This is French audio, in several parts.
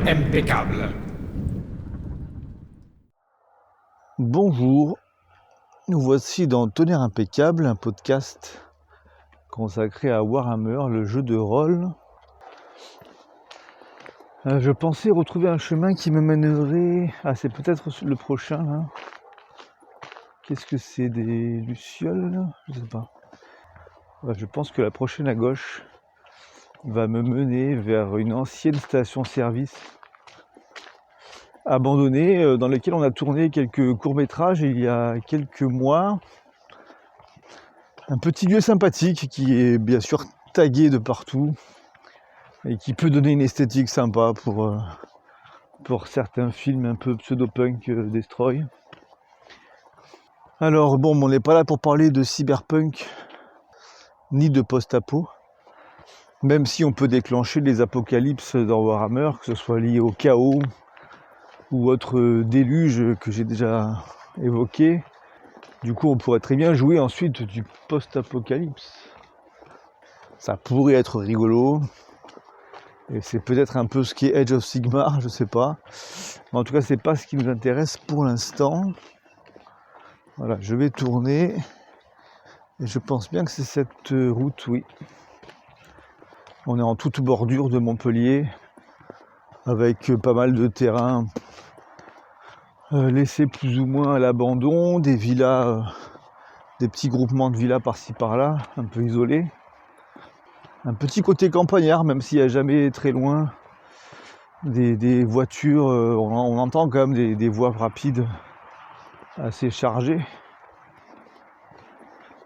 impeccable. Bonjour, nous voici dans Tonnerre impeccable, un podcast consacré à Warhammer, le jeu de rôle. Je pensais retrouver un chemin qui me mènerait... Ah, c'est peut-être le prochain, là. Qu'est-ce que c'est, des lucioles, là? Je sais pas. Ouais, je pense que la prochaine à gauche va me mener vers une ancienne station-service abandonnée, dans laquelle on a tourné quelques courts-métrages il y a quelques mois. Un petit lieu sympathique qui est bien sûr tagué de partout et qui peut donner une esthétique sympa pour certains films un peu pseudo-punk destroy. Alors bon, on n'est pas là pour parler de cyberpunk ni de post-apo, même si on peut déclencher les apocalypses dans Warhammer, que ce soit lié au chaos ou autre déluge que j'ai déjà évoqué. Du coup, on pourrait très bien jouer ensuite du post-apocalypse. Ça pourrait être rigolo. Et c'est peut-être un peu ce qui est Age of Sigmar, je sais pas. Mais en tout cas, c'est pas ce qui nous intéresse pour l'instant. Voilà, je vais tourner. Et je pense bien que c'est cette route, oui. On est en toute bordure de Montpellier, avec pas mal de terrains laissés plus ou moins à l'abandon, des villas, des petits groupements de villas par-ci par-là, un peu isolés. Un petit côté campagnard, même s'il n'y a jamais très loin des voitures, on entend quand même des voies rapides assez chargées.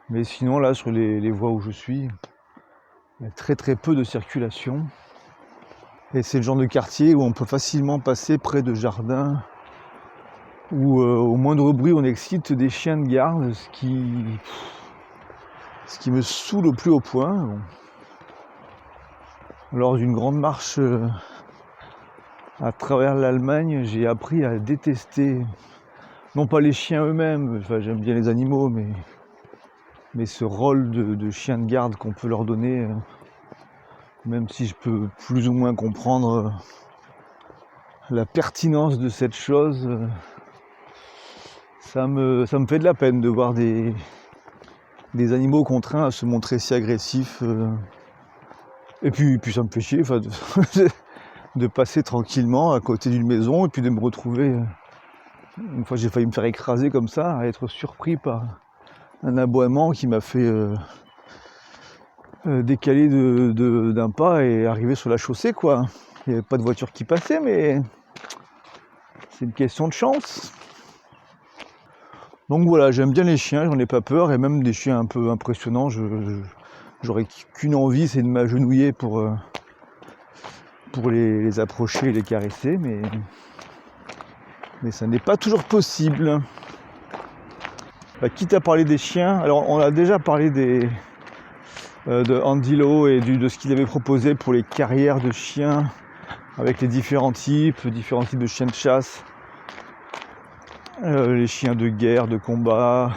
Mais sinon là sur les voies où je suis, il y a très très peu de circulation. Et c'est le genre de quartier où on peut facilement passer près de jardins où au moindre bruit on excite des chiens de garde, ce qui me saoule au plus haut point. Bon. Lors d'une grande marche à travers l'Allemagne, j'ai appris à détester, non pas les chiens eux-mêmes, enfin j'aime bien les animaux, mais ce rôle de chien de garde qu'on peut leur donner, même si je peux plus ou moins comprendre la pertinence de cette chose, ça me fait de la peine de voir des animaux contraints à se montrer si agressifs. Et puis ça me fait chier de passer tranquillement à côté d'une maison et puis de me retrouver, une fois j'ai failli me faire écraser comme ça, à être surpris par un aboiement qui m'a fait décaler d'un pas et arriver sur la chaussée, quoi. Il n'y avait pas de voiture qui passait, mais c'est une question de chance. Donc voilà, j'aime bien les chiens, j'en ai pas peur, et même des chiens un peu impressionnants, j'aurais qu'une envie, c'est de m'agenouiller pour les approcher et les caresser, mais ça n'est pas toujours possible. Quitte à parler des chiens, alors on a déjà parlé de Andy Lau et de ce qu'il avait proposé pour les carrières de chiens, avec les différents types de chiens de chasse, les chiens de guerre, de combat,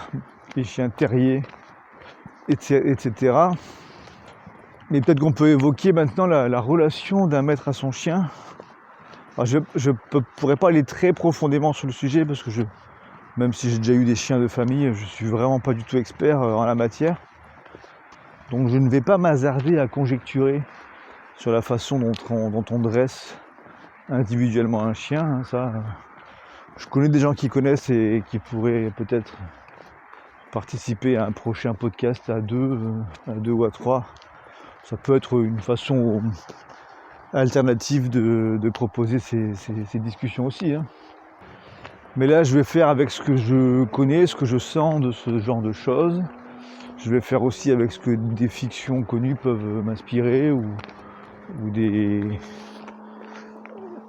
les chiens terriers, etc. Mais peut-être qu'on peut évoquer maintenant la relation d'un maître à son chien. Alors je ne pourrais pas aller très profondément sur le sujet parce que même si j'ai déjà eu des chiens de famille, je suis vraiment pas du tout expert en la matière. Donc je ne vais pas m'hasarder à conjecturer sur la façon dont on dresse individuellement un chien. Ça, je connais des gens qui connaissent et qui pourraient peut-être participer à un prochain podcast à deux ou à trois. Ça peut être une façon alternative de proposer ces discussions aussi. Hein. Mais là, je vais faire avec ce que je connais, ce que je sens de ce genre de choses. Je vais faire aussi avec ce que des fictions connues peuvent m'inspirer ou des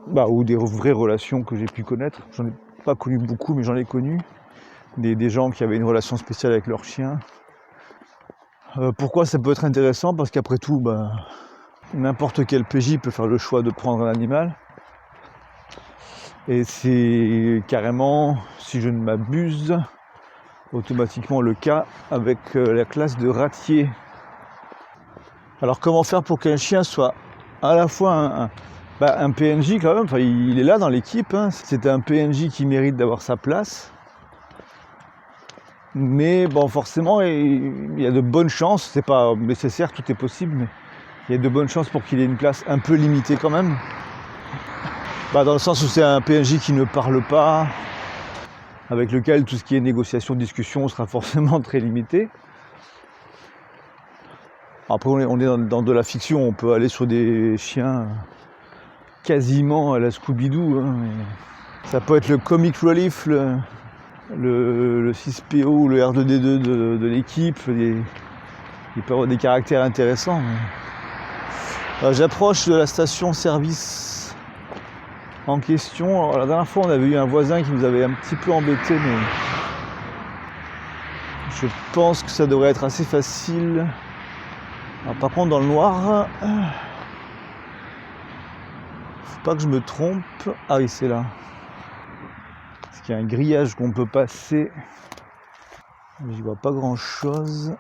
vraies relations que j'ai pu connaître. J'en ai pas connu beaucoup, mais j'en ai connu. Des gens qui avaient une relation spéciale avec leur chien. Pourquoi ça peut être intéressant ? Parce qu'après tout, n'importe quel PJ peut faire le choix de prendre un animal. Et c'est carrément, si je ne m'abuse, automatiquement le cas avec la classe de ratier. Alors comment faire pour qu'un chien soit à la fois un PNJ quand même, enfin, il est là dans l'équipe, hein. C'est un PNJ qui mérite d'avoir sa place. Mais bon, forcément, il y a de bonnes chances, c'est pas nécessaire, tout est possible, mais il y a de bonnes chances pour qu'il ait une place un peu limitée quand même. Dans le sens où c'est un PNJ qui ne parle pas, avec lequel tout ce qui est négociation, discussion sera forcément très limité. Après, on est dans de la fiction, on peut aller sur des chiens quasiment à la Scooby-Doo. Hein. Ça peut être le comic relief, le 6PO ou le R2D2 de l'équipe. Il peut avoir des caractères intéressants. Alors, j'approche de la station-service en question. Alors, la dernière fois, on avait eu un voisin qui nous avait un petit peu embêté, mais je pense que ça devrait être assez facile. Alors, par contre, dans le noir, faut pas que je me trompe. Ah oui, c'est là. Parce qu'il y a un grillage qu'on peut passer. J'y vois pas grand chose.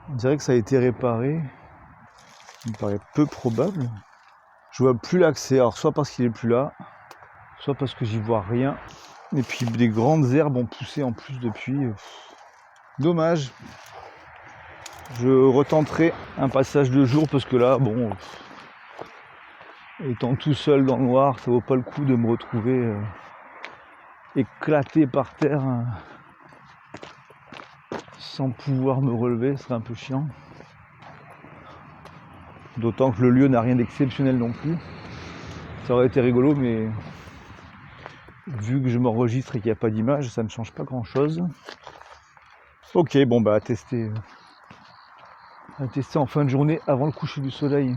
On dirait que ça a été réparé. Il me paraît peu probable. Je vois plus l'accès. Alors, soit parce qu'il est plus là, soit parce que j'y vois rien. Et puis des grandes herbes ont poussé en plus depuis. Dommage. Je retenterai un passage de jour parce que là, bon, étant tout seul dans le noir, ça vaut pas le coup de me retrouver éclaté par terre sans pouvoir me relever, ce serait un peu chiant. D'autant que le lieu n'a rien d'exceptionnel non plus. Ça aurait été rigolo, mais vu que je m'enregistre et qu'il n'y a pas d'image, ça ne change pas grand chose. Ok, bon à tester en fin de journée avant le coucher du soleil.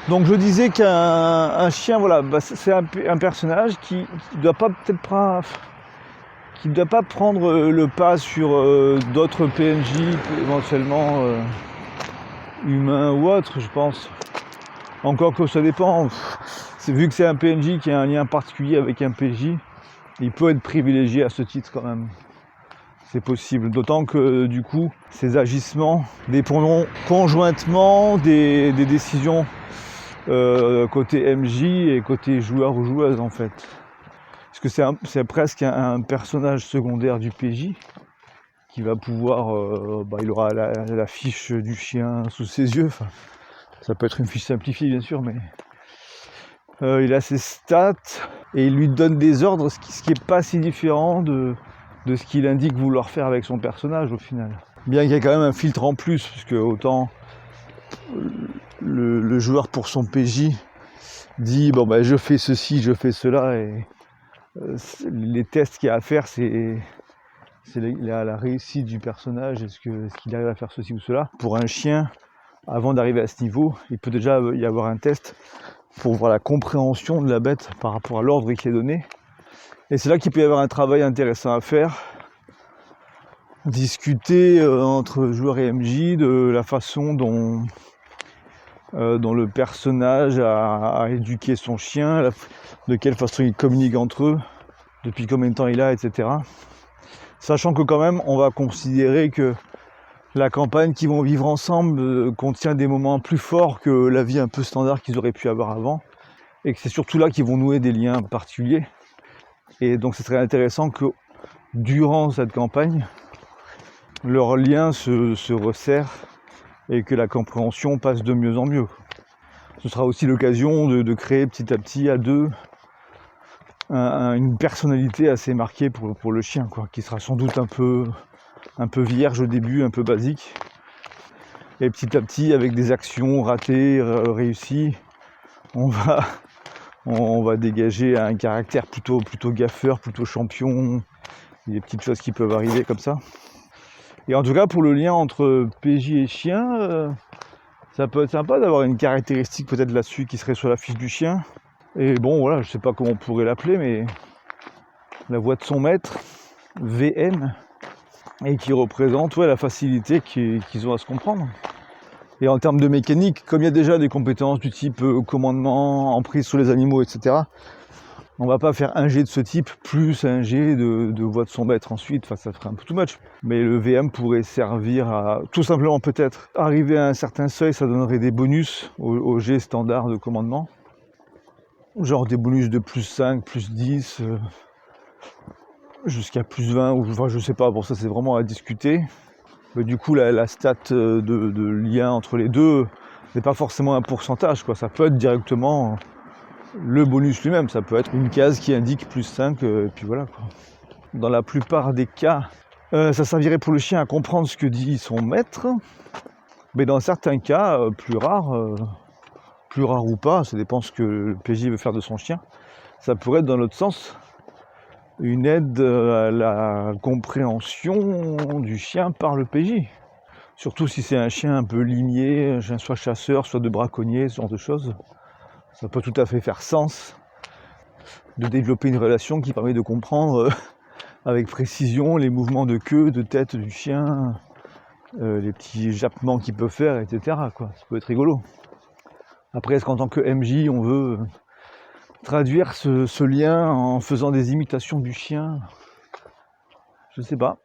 Donc je disais qu'un chien, voilà, c'est un personnage qui doit pas prendre le pas sur d'autres PNJ, éventuellement humains ou autres, je pense. Encore que ça dépend. Vu que c'est un PNJ qui a un lien particulier avec un PJ, il peut être privilégié à ce titre quand même. C'est possible, d'autant que du coup, ces agissements dépendront conjointement des décisions côté MJ et côté joueur ou joueuse en fait. Parce que c'est presque un personnage secondaire du PJ qui va pouvoir, il aura la fiche du chien sous ses yeux. Enfin, ça peut être une fiche simplifiée bien sûr, mais il a ses stats et il lui donne des ordres, ce qui est pas si différent de ce qu'il indique vouloir faire avec son personnage au final. Bien qu'il y ait quand même un filtre en plus, puisque autant le joueur pour son PJ dit je fais ceci, je fais cela, et les tests qu'il y a à faire, c'est la réussite du personnage, est-ce qu'il arrive à faire ceci ou cela. Pour un chien, avant d'arriver à ce niveau, il peut déjà y avoir un test pour voir la compréhension de la bête par rapport à l'ordre qui est donné. Et c'est là qu'il peut y avoir un travail intéressant à faire. Discuter entre joueurs et MJ de la façon dont le personnage a éduqué son chien, de quelle façon ils communiquent entre eux, depuis combien de temps il a, etc. Sachant que quand même, on va considérer que la campagne qu'ils vont vivre ensemble contient des moments plus forts que la vie un peu standard qu'ils auraient pu avoir avant, et que c'est surtout là qu'ils vont nouer des liens particuliers. Et donc ce serait intéressant que durant cette campagne, leurs liens se resserrent et que la compréhension passe de mieux en mieux. Ce sera aussi l'occasion de créer petit à petit à deux une personnalité assez marquée pour le chien, qui sera sans doute un peu vierge au début, un peu basique. Et petit à petit, avec des actions ratées, réussies, on va dégager un caractère plutôt gaffeur, plutôt champion. Il y a des petites choses qui peuvent arriver comme ça. Et en tout cas, pour le lien entre PJ et chien, ça peut être sympa d'avoir une caractéristique peut-être là-dessus qui serait sur la fiche du chien. Et bon, voilà, je sais pas comment on pourrait l'appeler, mais la voix de son maître, VM, et qui représente la facilité qu'ils ont à se comprendre. Et en termes de mécanique, comme il y a déjà des compétences du type commandement, emprise sur les animaux, etc., On va pas faire un jet de ce type plus un jet de voix de son maître ensuite, enfin ça ferait un peu too much. Mais le VM pourrait servir à tout simplement peut-être arriver à un certain seuil, ça donnerait des bonus au jet standard de commandement. Genre des bonus de plus 5, plus 10, jusqu'à plus 20, ou enfin je sais pas, bon ça c'est vraiment à discuter. Mais du coup la stat de lien entre les deux n'est pas forcément un pourcentage, quoi. Ça peut être directement le bonus lui-même, ça peut être une case qui indique plus 5, et puis voilà, quoi. Dans la plupart des cas, ça servirait pour le chien à comprendre ce que dit son maître, mais dans certains cas, plus rares ou pas, ça dépend ce que le PJ veut faire de son chien, ça pourrait être dans l'autre sens, une aide à la compréhension du chien par le PJ. Surtout si c'est un chien un peu limier, un chien soit chasseur, soit de braconnier, ce genre de choses. Ça peut tout à fait faire sens de développer une relation qui permet de comprendre avec précision les mouvements de queue, de tête du chien, les petits jappements qu'il peut faire, etc., quoi. Ça peut être rigolo. Après, est-ce qu'en tant que MJ, on veut traduire ce lien en faisant des imitations du chien? Je sais pas.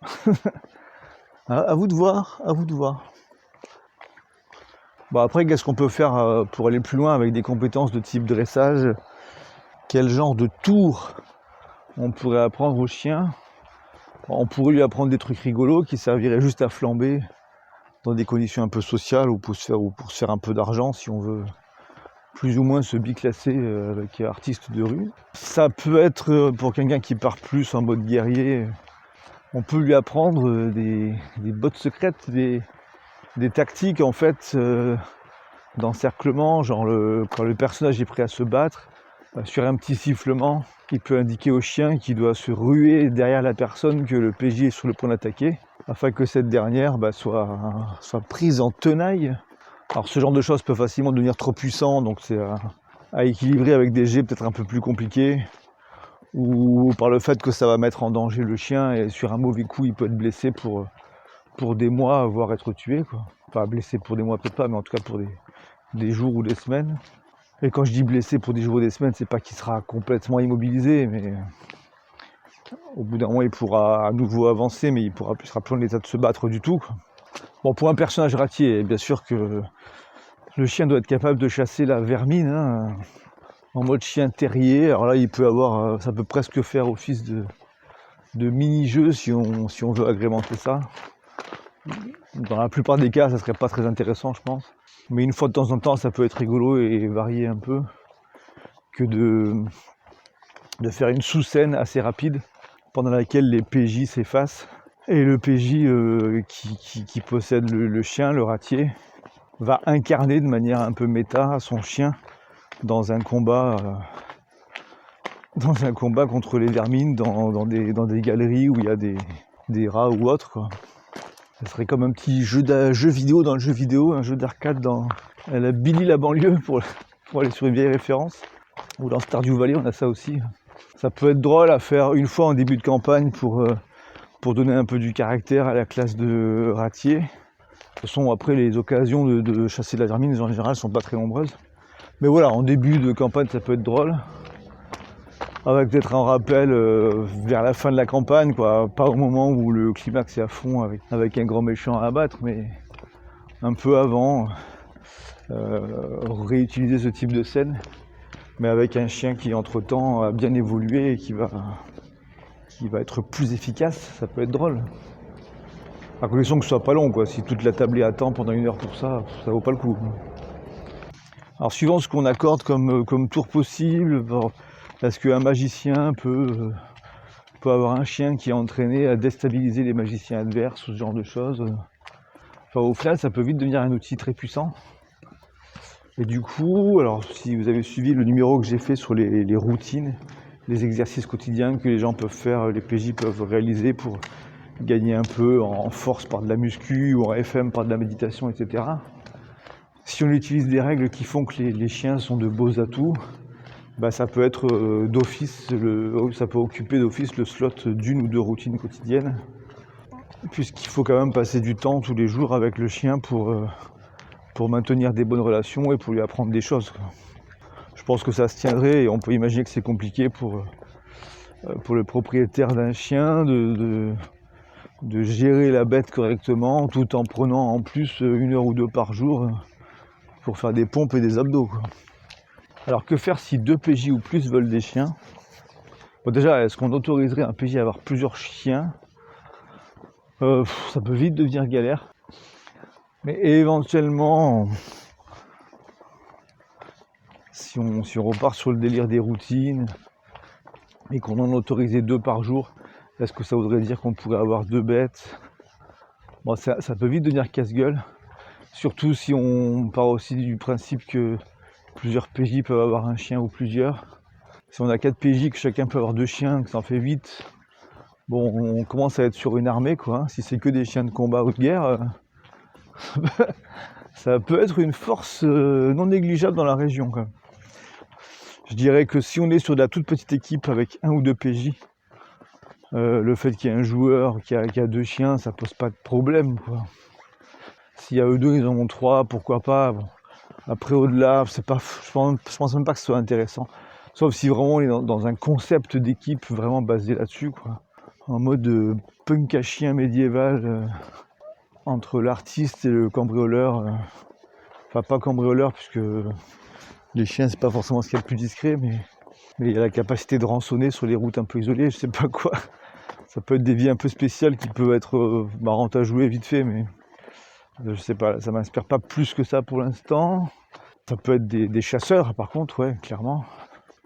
À vous de voir, à vous de voir. Bon, après, qu'est-ce qu'on peut faire pour aller plus loin avec des compétences de type dressage? Quel genre de tour on pourrait apprendre au chien? On pourrait lui apprendre des trucs rigolos qui serviraient juste à flamber dans des conditions un peu sociales ou pour se faire un peu d'argent si on veut plus ou moins se biclasser avec artiste de rue. Ça peut être pour quelqu'un qui part plus en mode guerrier, on peut lui apprendre des bottes secrètes, des tactiques en fait d'encerclement, genre quand le personnage est prêt à se battre, sur un petit sifflement, il peut indiquer au chien qu'il doit se ruer derrière la personne que le PJ est sur le point d'attaquer, afin que cette dernière soit prise en tenaille. Alors ce genre de choses peut facilement devenir trop puissant, donc c'est à équilibrer avec des jets peut-être un peu plus compliqués, ou par le fait que ça va mettre en danger le chien, et sur un mauvais coup il peut être blessé pour des mois, voire être tué, quoi. Enfin blessé pour des mois peut-être pas, mais en tout cas pour des jours ou des semaines. Et quand je dis blessé pour des jours ou des semaines, c'est pas qu'il sera complètement immobilisé, mais au bout d'un moment il pourra à nouveau avancer, mais il sera plus en état de se battre du tout, quoi. Bon, pour un personnage ratier, bien sûr que le chien doit être capable de chasser la vermine, hein, en mode chien terrier. Alors là, il peut avoir, ça peut presque faire office de mini-jeu si on veut agrémenter ça. Dans la plupart des cas, ça serait pas très intéressant, je pense. Mais une fois de temps en temps, ça peut être rigolo et varier un peu que de faire une sous-scène assez rapide pendant laquelle les PJ s'effacent. Et le PJ qui possède le chien, le ratier, va incarner de manière un peu méta son chien dans un combat contre les vermines, dans des galeries où il y a des rats ou autres, quoi. Ça serait comme un petit jeu vidéo dans le jeu vidéo, un jeu d'arcade dans la Billy la banlieue pour aller sur une vieille référence. Ou dans Stardew Valley, on a ça aussi. Ça peut être drôle à faire une fois en début de campagne pour donner un peu du caractère à la classe de ratier. De toute façon, après, les occasions de chasser de la vermine, en général, sont pas très nombreuses. Mais voilà, en début de campagne, ça peut être drôle. Avec peut-être un rappel vers la fin de la campagne, quoi. Pas au moment où le climax est à fond avec un grand méchant à abattre, mais un peu avant, réutiliser ce type de scène, mais avec un chien qui entre-temps a bien évolué et qui va être plus efficace. Ça peut être drôle. À condition que ce soit pas long, quoi. Si toute la tablée attend pendant 1 heure pour ça, ça vaut pas le coup. Alors suivant ce qu'on accorde comme tour possible, est-ce qu'un magicien peut avoir un chien qui est entraîné à déstabiliser les magiciens adverses ou ce genre de choses? Enfin, au final, ça peut vite devenir un outil très puissant. Et du coup, alors si vous avez suivi le numéro que j'ai fait sur les routines, les exercices quotidiens que les gens peuvent faire, les PJ peuvent réaliser pour gagner un peu en force par de la muscu ou en FM par de la méditation, etc. Si on utilise des règles qui font que les chiens sont de beaux atouts, bah ça peut être d'office, ça peut occuper d'office le slot d'1 ou 2 routines quotidiennes, puisqu'il faut quand même passer du temps tous les jours avec le chien pour maintenir des bonnes relations et pour lui apprendre des choses, quoi. Je pense que ça se tiendrait et on peut imaginer que c'est compliqué pour le propriétaire d'un chien de gérer la bête correctement tout en prenant en plus 1 heure ou 2 par jour pour faire des pompes et des abdos, quoi. Alors que faire si 2 PJ ou plus veulent des chiens? Bon, déjà, est-ce qu'on autoriserait un PJ à avoir plusieurs chiens? Ça peut vite devenir galère. Mais éventuellement, si on repart sur le délire des routines et qu'on en autorisait 2 par jour, est-ce que ça voudrait dire qu'on pourrait avoir 2 bêtes? Bon, ça peut vite devenir casse-gueule, surtout si on part aussi du principe que plusieurs PJ peuvent avoir un chien ou plusieurs. Si on a 4 PJ, que chacun peut avoir 2 chiens, que ça en fait 8, bon, on commence à être sur une armée, quoi, hein. Si c'est que des chiens de combat ou de guerre, ça peut être une force non négligeable dans la région, quand même. Je dirais que si on est sur de la toute petite équipe avec 1 ou 2 PJ, le fait qu'il y ait un joueur qui a 2 chiens, ça pose pas de problème, quoi. S'il y a eux 2, ils en ont 3, pourquoi pas. Bon. Après, au-delà, je pense même pas que ce soit intéressant. Sauf si vraiment on est dans un concept d'équipe vraiment basé là-dessus, quoi. En mode punk à chien médiéval entre l'artiste et le cambrioleur. Enfin, pas cambrioleur, puisque les chiens, c'est pas forcément ce qu'il y a de plus discret, mais il y a la capacité de rançonner sur les routes un peu isolées, je sais pas quoi. Ça peut être des vies un peu spéciales qui peuvent être marrantes à jouer vite fait, mais je sais pas, ça m'inspire pas plus que ça pour l'instant. Ça peut être des chasseurs, par contre, ouais, clairement.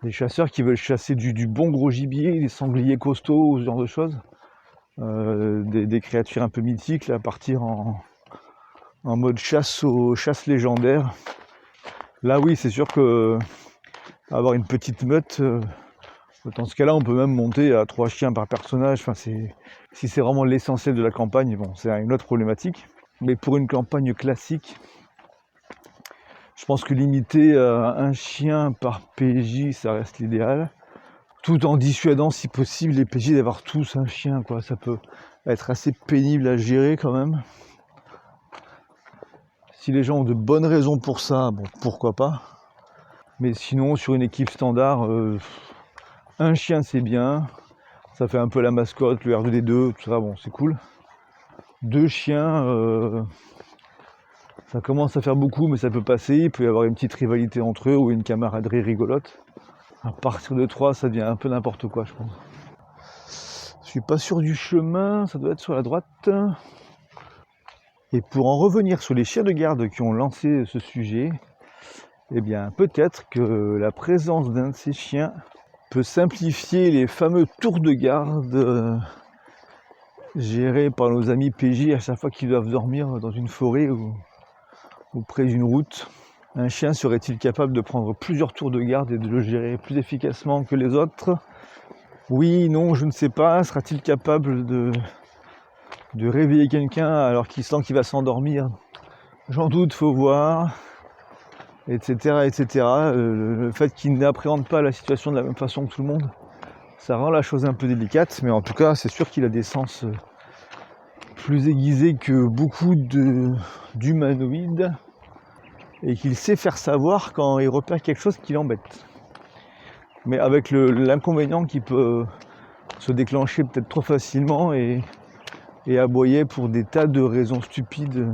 Des chasseurs qui veulent chasser du bon gros gibier, des sangliers costauds, ce genre de choses. Des créatures un peu mythiques, là, partir en mode chasse légendaire. Là, oui, c'est sûr que avoir une petite meute, dans ce cas-là, on peut même monter à 3 chiens par personnage. Enfin, si c'est vraiment l'essentiel de la campagne, bon, c'est une autre problématique. Mais pour une campagne classique, je pense que limiter à 1 chien par PJ, ça reste l'idéal. Tout en dissuadant, si possible, les PJ d'avoir tous un chien, quoi. Ça peut être assez pénible à gérer quand même. Si les gens ont de bonnes raisons pour ça, bon, pourquoi pas. Mais sinon, sur une équipe standard, 1 chien c'est bien. Ça fait un peu la mascotte, le R2D2, tout ça, bon, c'est cool. 2 chiens, ça commence à faire beaucoup, mais ça peut passer. Il peut y avoir une petite rivalité entre eux ou une camaraderie rigolote. À partir de 3, ça devient un peu n'importe quoi, je pense. Je suis pas sûr du chemin, ça doit être sur la droite. Et pour en revenir sur les chiens de garde qui ont lancé ce sujet, eh bien peut-être que la présence d'un de ces chiens peut simplifier les fameux tours de garde gérés par nos amis PJ à chaque fois qu'ils doivent dormir dans une forêt ou près d'une route. Un chien serait-il capable de prendre plusieurs tours de garde et de le gérer plus efficacement que les autres? Oui, non, je ne sais pas. Sera-t-il capable de réveiller quelqu'un alors qu'il sent qu'il va s'endormir? J'en doute, faut voir, etc. etc. Le fait qu'il n'appréhende pas la situation de la même façon que tout le monde, ça rend la chose un peu délicate, mais en tout cas, c'est sûr qu'il a des sens plus aiguisés que beaucoup d'humanoïdes et qu'il sait faire savoir quand il repère quelque chose qui l'embête. Mais avec l'inconvénient qui peut se déclencher peut-être trop facilement et aboyer pour des tas de raisons stupides,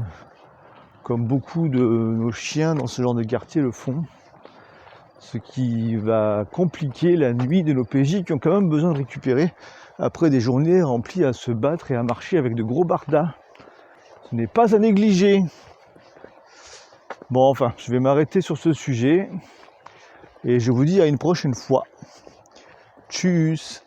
comme beaucoup de nos chiens dans ce genre de quartier le font. Ce qui va compliquer la nuit de nos PJ qui ont quand même besoin de récupérer après des journées remplies à se battre et à marcher avec de gros bardas. Ce n'est pas à négliger. Bon, enfin, je vais m'arrêter sur ce sujet et je vous dis à une prochaine fois. Tchuss!